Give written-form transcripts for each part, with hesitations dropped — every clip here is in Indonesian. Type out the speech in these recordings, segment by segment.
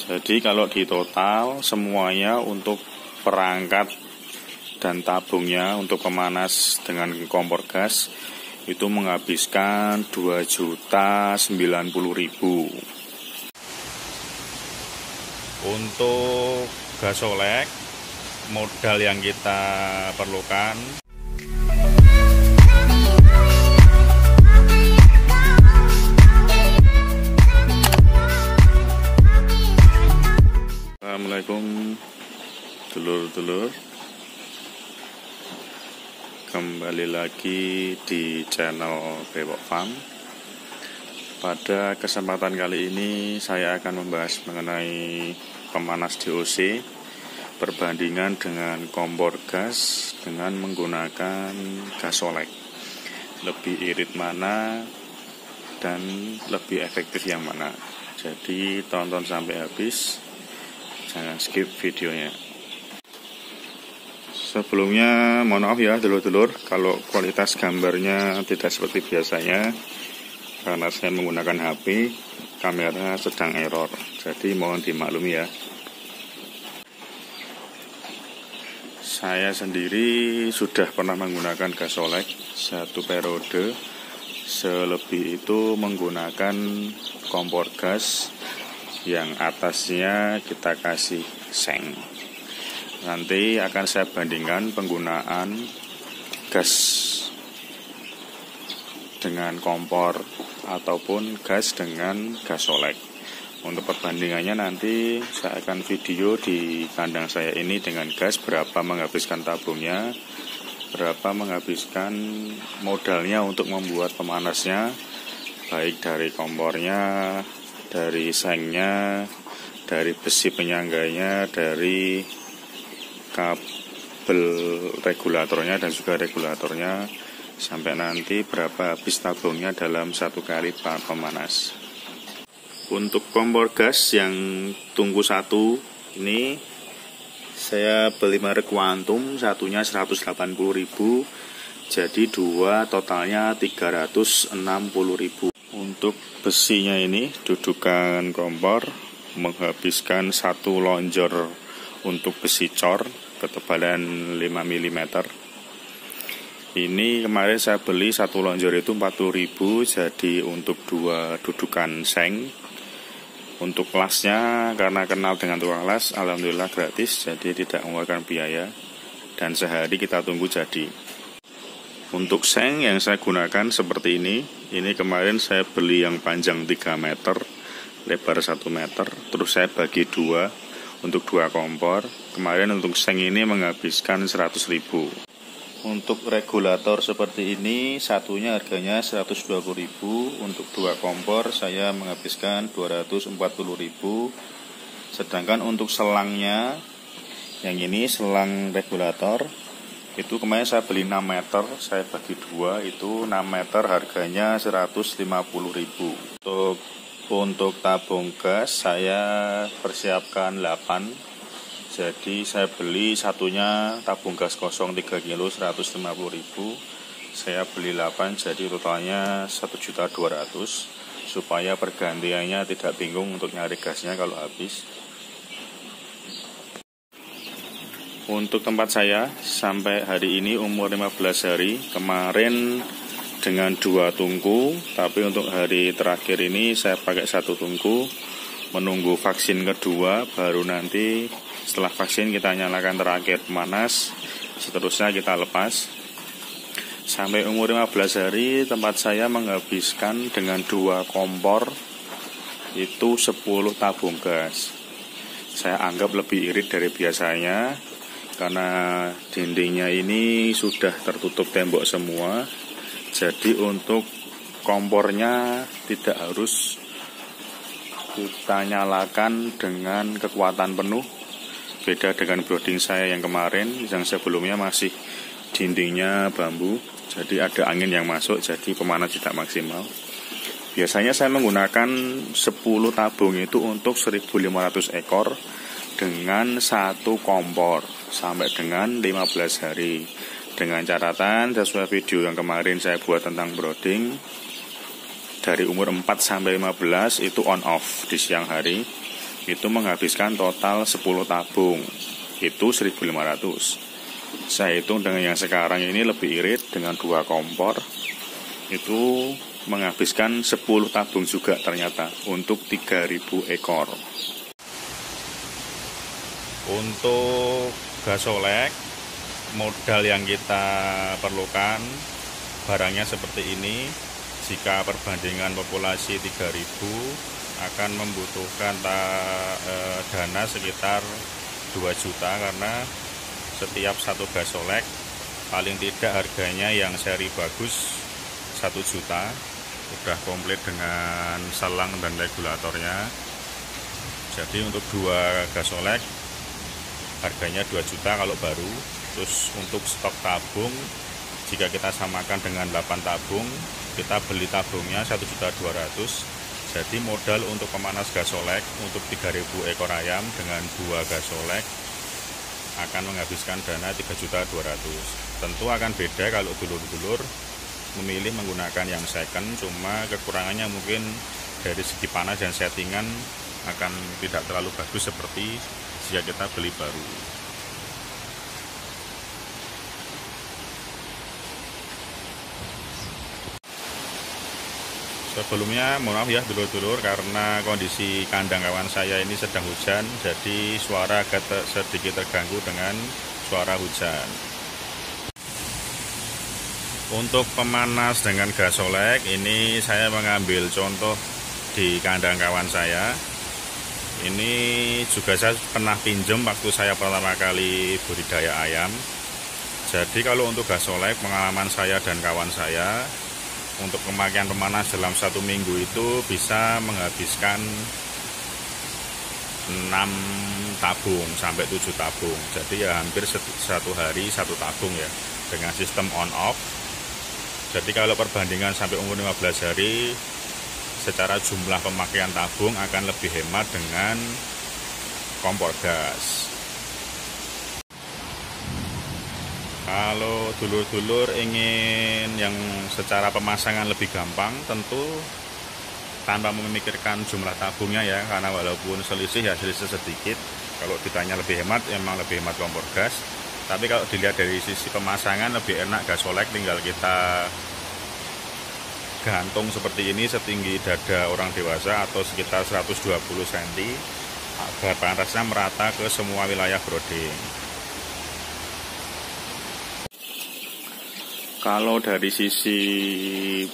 Jadi kalau di total semuanya untuk perangkat dan tabungnya untuk pemanas dengan kompor gas itu menghabiskan 2.090.000. Untuk gasolek modal yang kita perlukan Assalamualaikum dulur-dulur, kembali lagi di channel Bewok Farm. Pada kesempatan kali ini saya akan membahas mengenai pemanas DOC perbandingan dengan kompor gas dengan menggunakan gasolek. Lebih irit mana dan lebih efektif yang mana. Jadi tonton sampai habis, jangan skip videonya. Sebelumnya mohon maaf ya dulur-dulur kalau kualitas gambarnya tidak seperti biasanya, karena saya menggunakan HP, kamera sedang error, jadi mohon dimaklumi ya. Saya sendiri sudah pernah menggunakan gasolek satu periode, selebih itu menggunakan kompor gas yang atasnya kita kasih seng. Nanti akan saya bandingkan penggunaan gas dengan kompor ataupun gas dengan gasolek. Untuk perbandingannya nanti saya akan video di kandang saya ini dengan gas, berapa menghabiskan tabungnya, berapa menghabiskan modalnya untuk membuat pemanasnya, baik dari kompornya, dari sengnya, dari besi penyangganya, dari kabel regulatornya dan juga regulatornya, sampai nanti berapa habis tabungnya dalam satu kali pemanas. Untuk kompor gas yang tungku satu ini saya beli merek Quantum, satunya 180.000, jadi dua totalnya 360.000. Untuk besinya ini dudukan kompor menghabiskan satu lonjor untuk besi cor ketebalan 5 mm. Ini kemarin saya beli satu lonjor itu 40.000, jadi untuk dua dudukan seng. Untuk lasnya karena kenal dengan tukang las, alhamdulillah gratis, jadi tidak mengeluarkan biaya dan sehari kita tunggu jadi. Untuk seng yang saya gunakan seperti ini kemarin saya beli yang panjang 3 meter, lebar 1 meter, terus saya bagi dua untuk dua kompor. Kemarin untuk seng ini menghabiskan 100.000. Untuk regulator seperti ini satunya harganya 120.000, untuk dua kompor saya menghabiskan 240.000. Sedangkan untuk selangnya yang ini selang regulator itu kemarin saya beli 6 meter, saya bagi dua, itu 6 meter harganya 150.000. Untuk tabung gas saya persiapkan 8, jadi saya beli satunya tabung gas kosong 3 kilo 150.000, saya beli 8, jadi totalnya 1.200.000, supaya pergantiannya tidak bingung untuk nyari gasnya kalau habis. Untuk tempat saya sampai hari ini umur 15 hari, kemarin dengan 2 tungku, tapi untuk hari terakhir ini saya pakai 1 tungku, menunggu vaksin kedua, baru nanti setelah vaksin kita nyalakan terakhir pemanas, seterusnya kita lepas. Sampai umur 15 hari tempat saya menghabiskan dengan 2 kompor itu 10 tabung gas. Saya anggap lebih irit dari biasanya karena dindingnya ini sudah tertutup tembok semua. Jadi untuk kompornya tidak harus kita nyalakan dengan kekuatan penuh. Beda dengan browding saya yang kemarin, yang sebelumnya masih dindingnya bambu, jadi ada angin yang masuk, jadi pemanas tidak maksimal. Biasanya saya menggunakan 10 tabung itu untuk 1.500 ekor dengan 1 kompor sampai dengan 15 hari. Dengan catatan sesuai video yang kemarin saya buat tentang browding, dari umur 4 sampai 15 itu on off di siang hari. itu menghabiskan total 10 tabung, itu 1.500. Saya hitung dengan yang sekarang ini lebih irit, dengan 2 kompor itu menghabiskan 10 tabung juga ternyata untuk 3.000 ekor. Untuk gasolek, modal yang kita perlukan barangnya seperti ini. Jika perbandingan populasi 3.000 akan membutuhkan dana sekitar 2 juta, karena setiap satu gasolek paling tidak harganya yang seri bagus 1 juta, udah komplit dengan selang dan regulatornya. Jadi untuk 2 gasolek harganya 2 juta kalau baru. Terus untuk stok tabung, jika kita samakan dengan 8 tabung, kita beli tabungnya 1.200.000. Jadi modal untuk pemanas gasolek untuk 3.000 ekor ayam dengan 2 gasolek akan menghabiskan dana 3.200.000. Tentu akan beda kalau dulur-dulur memilih menggunakan yang second, cuma kekurangannya mungkin dari segi panas dan settingan akan tidak terlalu bagus seperti jika kita beli baru. Sebelumnya mohon maaf ya dulur-dulur, karena kondisi kandang kawan saya ini sedang hujan, jadi suara agak sedikit terganggu dengan suara hujan. Untuk pemanas dengan gasolek ini saya mengambil contoh di kandang kawan saya. Ini juga saya pernah pinjam waktu saya pertama kali budidaya ayam. Jadi kalau untuk gasolek, pengalaman saya dan kawan saya, untuk pemakaian pemanas dalam 1 minggu itu bisa menghabiskan 6 tabung sampai 7 tabung. Jadi ya hampir 1 hari 1 tabung ya, dengan sistem on off. Jadi kalau perbandingan sampai umur 15 hari, secara jumlah pemakaian tabung akan lebih hemat dengan kompor gas. Kalau dulur-dulur ingin yang secara pemasangan lebih gampang, tentu tanpa memikirkan jumlah tabungnya ya, karena walaupun selisih ya selisih sedikit. Kalau ditanya lebih hemat, emang lebih hemat kompor gas. Tapi kalau dilihat dari sisi pemasangan, lebih enak gasolek, tinggal kita gantung seperti ini setinggi dada orang dewasa atau sekitar 120 cm agar panasnya merata ke semua wilayah broding. Kalau dari sisi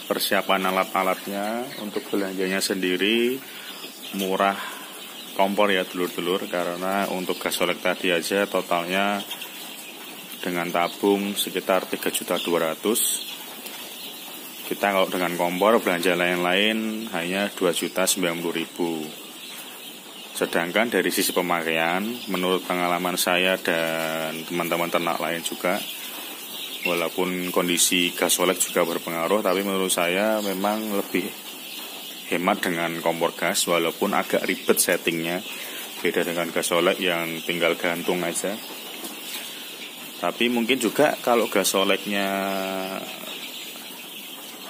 persiapan alat-alatnya, untuk belanjanya sendiri murah kompor ya dulur-dulur, karena untuk gasolek tadi aja totalnya dengan tabung sekitar 3.200.000. Kita kalau dengan kompor belanja lain-lain hanya 2.090.000. Sedangkan dari sisi pemakaian, menurut pengalaman saya dan teman-teman ternak lain juga, walaupun kondisi gasolek juga berpengaruh, tapi menurut saya memang lebih hemat dengan kompor gas, walaupun agak ribet settingnya, beda dengan gasolek yang tinggal gantung aja. Tapi mungkin juga kalau gasoleknya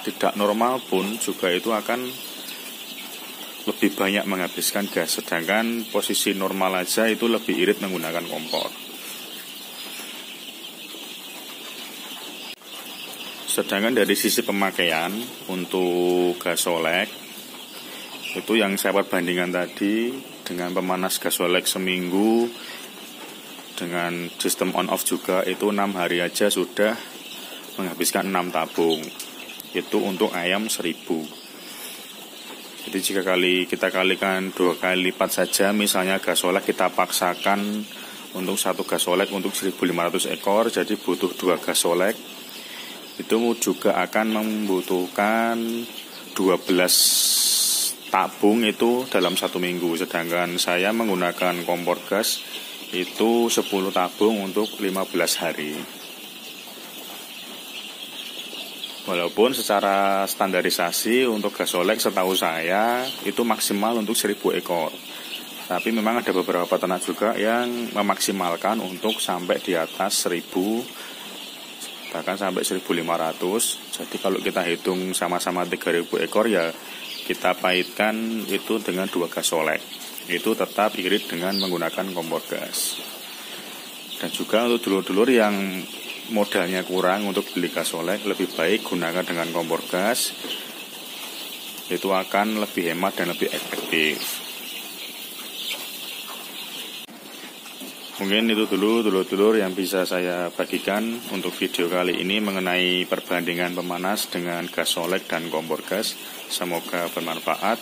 tidak normal pun juga itu akan lebih banyak menghabiskan gas, sedangkan posisi normal aja itu lebih irit menggunakan kompor. Sedangkan dari sisi pemakaian untuk gasolek itu yang saya perbandingan tadi dengan pemanas gasolek seminggu dengan sistem on off juga, itu 6 hari aja sudah menghabiskan 6 tabung. Itu untuk ayam 1.000. Jadi jika kita kalikan 2 kali lipat saja, misalnya gasolek kita paksakan untuk 1 gasolek untuk 1.500 ekor, jadi butuh 2 gasolek. Itu juga akan membutuhkan 12 tabung itu dalam 1 minggu. Sedangkan saya menggunakan kompor gas itu 10 tabung untuk 15 hari. Walaupun secara standarisasi untuk gasolek setahu saya itu maksimal untuk 1.000 ekor. Tapi memang ada beberapa peternak juga yang memaksimalkan untuk sampai di atas 1.000, bahkan sampai 1.500. Jadi kalau kita hitung sama-sama 3.000 ekor ya kita paitkan itu dengan 2 gasolek. itu tetap irit dengan menggunakan kompor gas. Dan juga untuk dulur-dulur yang modalnya kurang untuk beli gas olek, lebih baik gunakan dengan kompor gas. Itu akan lebih hemat dan lebih efektif. Mungkin itu dulu dulur-dulur yang bisa saya bagikan untuk video kali ini mengenai perbandingan pemanas dengan gas olek dan kompor gas. Semoga bermanfaat.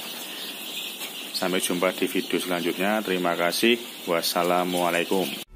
Sampai jumpa di video selanjutnya. Terima kasih. Wassalamualaikum.